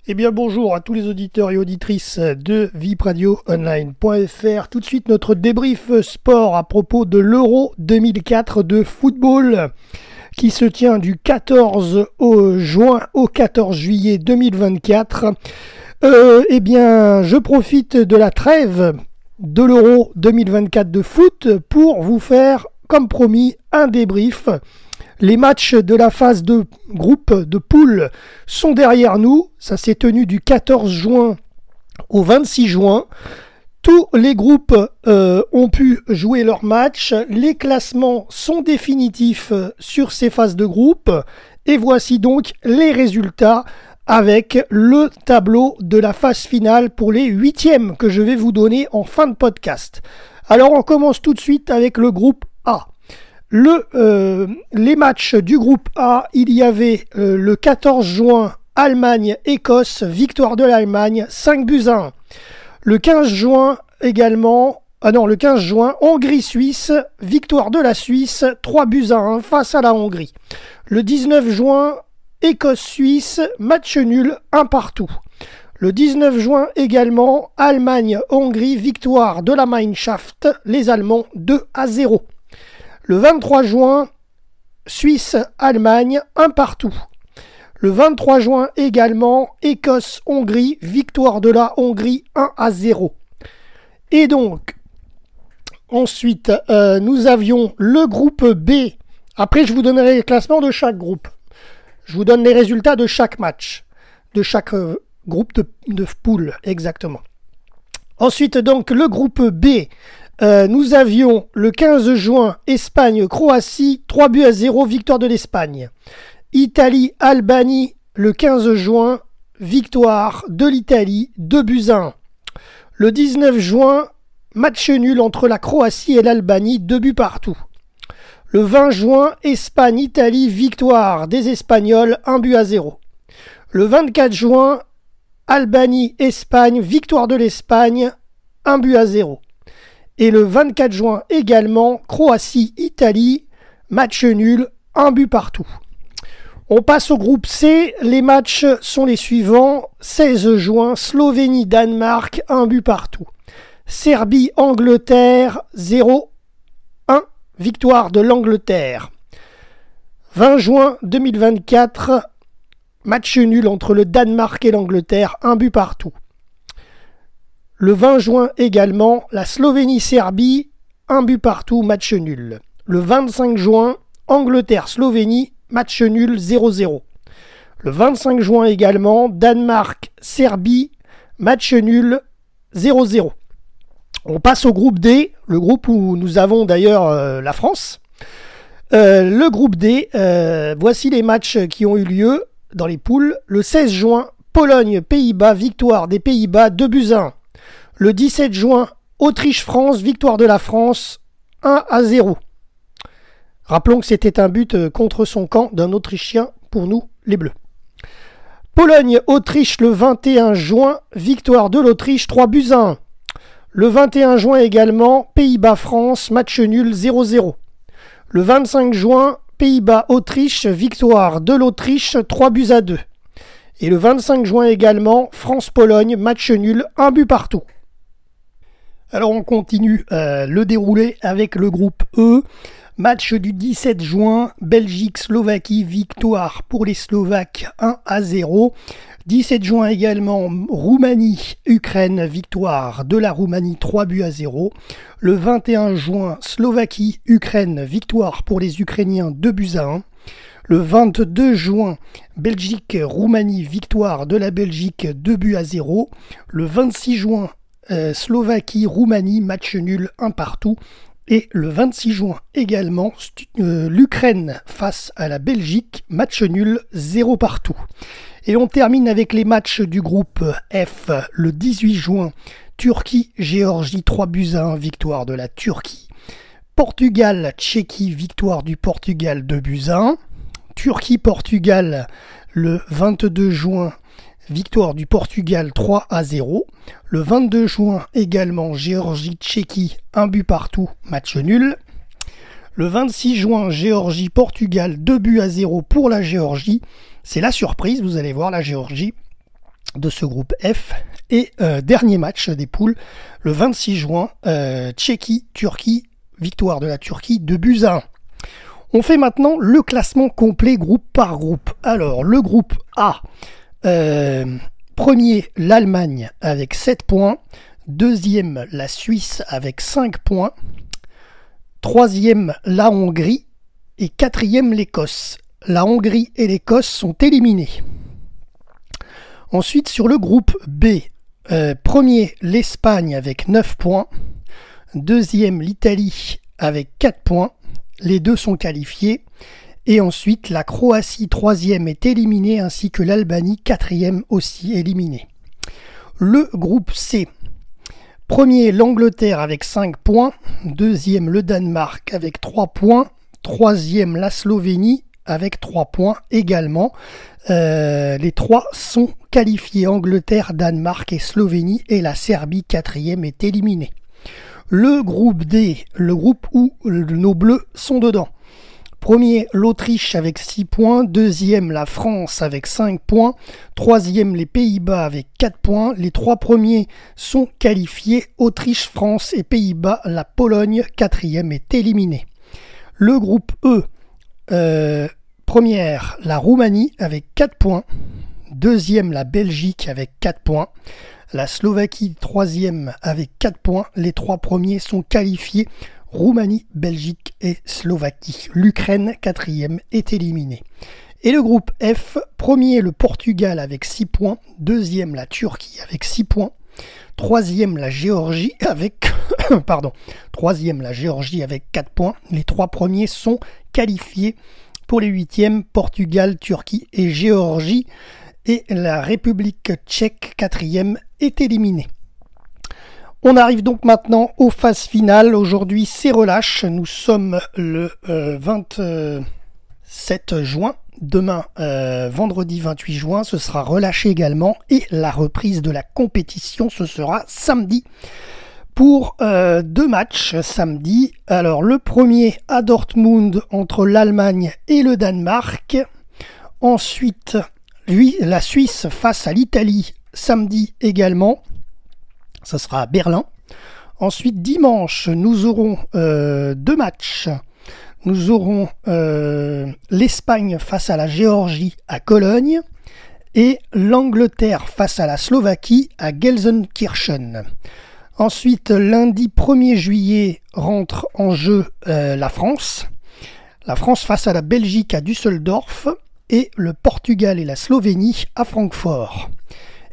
Eh bien bonjour à tous les auditeurs et auditrices de vipradioonline.fr. Tout de suite notre débrief sport à propos de l'Euro 2004 de football qui se tient du 14 juin au 14 juillet 2024. Eh bien je profite de la trêve de l'Euro 2024 de foot pour vous faire, comme promis, un débrief. Les matchs de la phase de groupe de poule sont derrière nous. Ça s'est tenu du 14 juin au 26 juin. Tous les groupes ont pu jouer leur match. Les classements sont définitifs sur ces phases de groupe. Et voici donc les résultats avec le tableau de la phase finale pour les huitièmes que je vais vous donner en fin de podcast. Alors on commence tout de suite avec le groupe A. Les matchs du groupe A, il y avait le 14 juin, Allemagne-Écosse, victoire de l'Allemagne, 5-1. Le 15 juin également, le 15 juin, Hongrie-Suisse, victoire de la Suisse, 3-1 face à la Hongrie. Le 19 juin, Écosse-Suisse, match nul, 1-1. Le 19 juin également, Allemagne-Hongrie, victoire de la Mannschaft, les Allemands, 2-0. Le 23 juin, Suisse-Allemagne, 1-1. Le 23 juin également, Écosse-Hongrie, victoire de la Hongrie, 1-0. Et donc, ensuite, nous avions le groupe B. Après, je vous donnerai les classements de chaque groupe. Je vous donne les résultats de chaque match, de chaque groupe de poule, exactement. Ensuite, donc, le groupe B. Nous avions le 15 juin, Espagne-Croatie, 3-0, victoire de l'Espagne. Italie-Albanie, le 15 juin, victoire de l'Italie, 2-1. Le 19 juin, match nul entre la Croatie et l'Albanie, 2-2. Le 20 juin, Espagne-Italie, victoire des Espagnols, 1-0. Le 24 juin, Albanie-Espagne, victoire de l'Espagne, 1-0. Et le 24 juin également, Croatie-Italie, match nul, 1-0. On passe au groupe C. Les matchs sont les suivants. 16 juin, Slovénie-Danemark, 1-0. Serbie-Angleterre, 0-1, victoire de l'Angleterre. 20 juin 2024, match nul entre le Danemark et l'Angleterre, 1-0. Le 20 juin également, la Slovénie-Serbie, 1-0, match nul. Le 25 juin, Angleterre-Slovénie, match nul, 0-0. Le 25 juin également, Danemark-Serbie, match nul, 0-0. On passe au groupe D, le groupe où nous avons d'ailleurs la France. Le groupe D, voici les matchs qui ont eu lieu dans les poules. Le 16 juin, Pologne-Pays-Bas, victoire des Pays-Bas, 2-1. Le 17 juin, Autriche-France, victoire de la France, 1-0. Rappelons que c'était un but contre son camp d'un Autrichien pour nous, les Bleus. Pologne-Autriche le 21 juin, victoire de l'Autriche, 3-1. Le 21 juin également, Pays-Bas-France, match nul, 0-0. Le 25 juin, Pays-Bas-Autriche, victoire de l'Autriche, 3-2. Et le 25 juin également, France-Pologne, match nul, 1-0. Alors on continue le déroulé avec le groupe E. Match du 17 juin, Belgique-Slovaquie, victoire pour les Slovaques, 1-0. 17 juin également, Roumanie-Ukraine, victoire de la Roumanie, 3-0. Le 21 juin, Slovaquie-Ukraine, victoire pour les Ukrainiens, 2-1. Le 22 juin, Belgique-Roumanie, victoire de la Belgique, 2-0. Le 26 juin, Slovaquie-Roumanie, match nul, 1-1. Et le 26 juin également, l'Ukraine face à la Belgique, match nul, 0-0. Et on termine avec les matchs du groupe F. Le 18 juin, Turquie-Géorgie, 3-1, victoire de la Turquie. Portugal-Tchéquie, victoire du Portugal, 2-1. Turquie-Portugal, le 22 juin, victoire du Portugal, 3-0. Le 22 juin également, Géorgie-Tchéquie, 1-0, match nul. Le 26 juin, Géorgie-Portugal, 2-0 pour la Géorgie. C'est la surprise, vous allez voir, la Géorgie. de ce groupe F. Et dernier match des poules, le 26 juin, Tchéquie-Turquie, victoire de la Turquie 2-1. On fait maintenant le classement complet groupe par groupe. Alors, le groupe A, premier, l'Allemagne avec 7 points. Deuxième, la Suisse avec 5 points. Troisième, la Hongrie. Et quatrième, l'Écosse. La Hongrie et l'Écosse sont éliminés. Ensuite, sur le groupe B, premier, l'Espagne avec 9 points. Deuxième, l'Italie avec 4 points. Les deux sont qualifiés. Et ensuite, la Croatie, troisième, est éliminée, ainsi que l'Albanie, quatrième, aussi éliminée. Le groupe C, premier, l'Angleterre avec 5 points. Deuxième, le Danemark avec 3 points. Troisième, la Slovénie avec 3 points également. Les trois sont qualifiés, Angleterre, Danemark et Slovénie, et la Serbie, quatrième, est éliminée. Le groupe D, le groupe où nos bleus sont dedans. Premier, l'Autriche avec 6 points. Deuxième, la France avec 5 points. Troisième, les Pays-Bas avec 4 points. Les trois premiers sont qualifiés, Autriche, France et Pays-Bas. La Pologne, quatrième, est éliminée. Le groupe E, première, la Roumanie avec 4 points. Deuxième, la Belgique avec 4 points. La Slovaquie, troisième, avec 4 points. Les trois premiers sont qualifiés, Roumanie, Belgique et Slovaquie. L'Ukraine, quatrième, est éliminée. Et le groupe F, premier, le Portugal avec 6 points. Deuxième, la Turquie avec 6 points. Troisième, la Géorgie avec... Troisième, la Géorgie avec 4 points. Les trois premiers sont qualifiés pour les huitièmes, Portugal, Turquie et Géorgie. Et la République tchèque, quatrième, est éliminée. On arrive donc maintenant aux phases finales. Aujourd'hui, c'est relâche. Nous sommes le 27 juin. Demain, vendredi 28 juin, ce sera relâché également. Et la reprise de la compétition, ce sera samedi. Pour 2 matchs samedi. Alors, le premier à Dortmund entre l'Allemagne et le Danemark. Ensuite, la Suisse face à l'Italie samedi également. Ça sera à Berlin. Ensuite, dimanche, nous aurons 2 matchs. Nous aurons l'Espagne face à la Géorgie à Cologne et l'Angleterre face à la Slovaquie à Gelsenkirchen. Ensuite, lundi 1er juillet, rentre en jeu la France. La France face à la Belgique à Düsseldorf et le Portugal et la Slovénie à Francfort.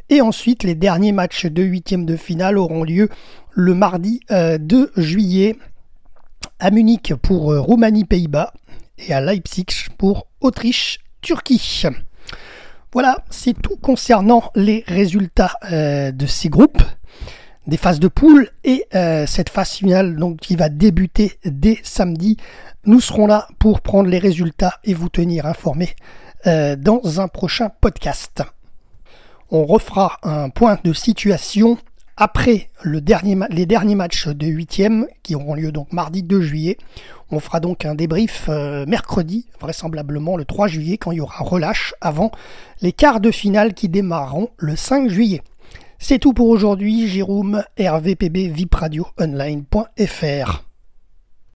Et ensuite, les derniers matchs de huitièmes de finale auront lieu le mardi 2 juillet à Munich pour Roumanie-Pays-Bas et à Leipzig pour Autriche-Turquie. Voilà, c'est tout concernant les résultats de ces groupes, des phases de poule et cette phase finale donc, qui va débuter dès samedi. Nous serons là pour prendre les résultats et vous tenir informés dans un prochain podcast. On refera un point de situation après les derniers matchs de 8e qui auront lieu donc mardi 2 juillet. On fera donc un débrief mercredi, vraisemblablement le 3 juillet, quand il y aura relâche avant les quarts de finale qui démarreront le 5 juillet. C'est tout pour aujourd'hui. Jérôme, RVPB, vipradioonline.fr.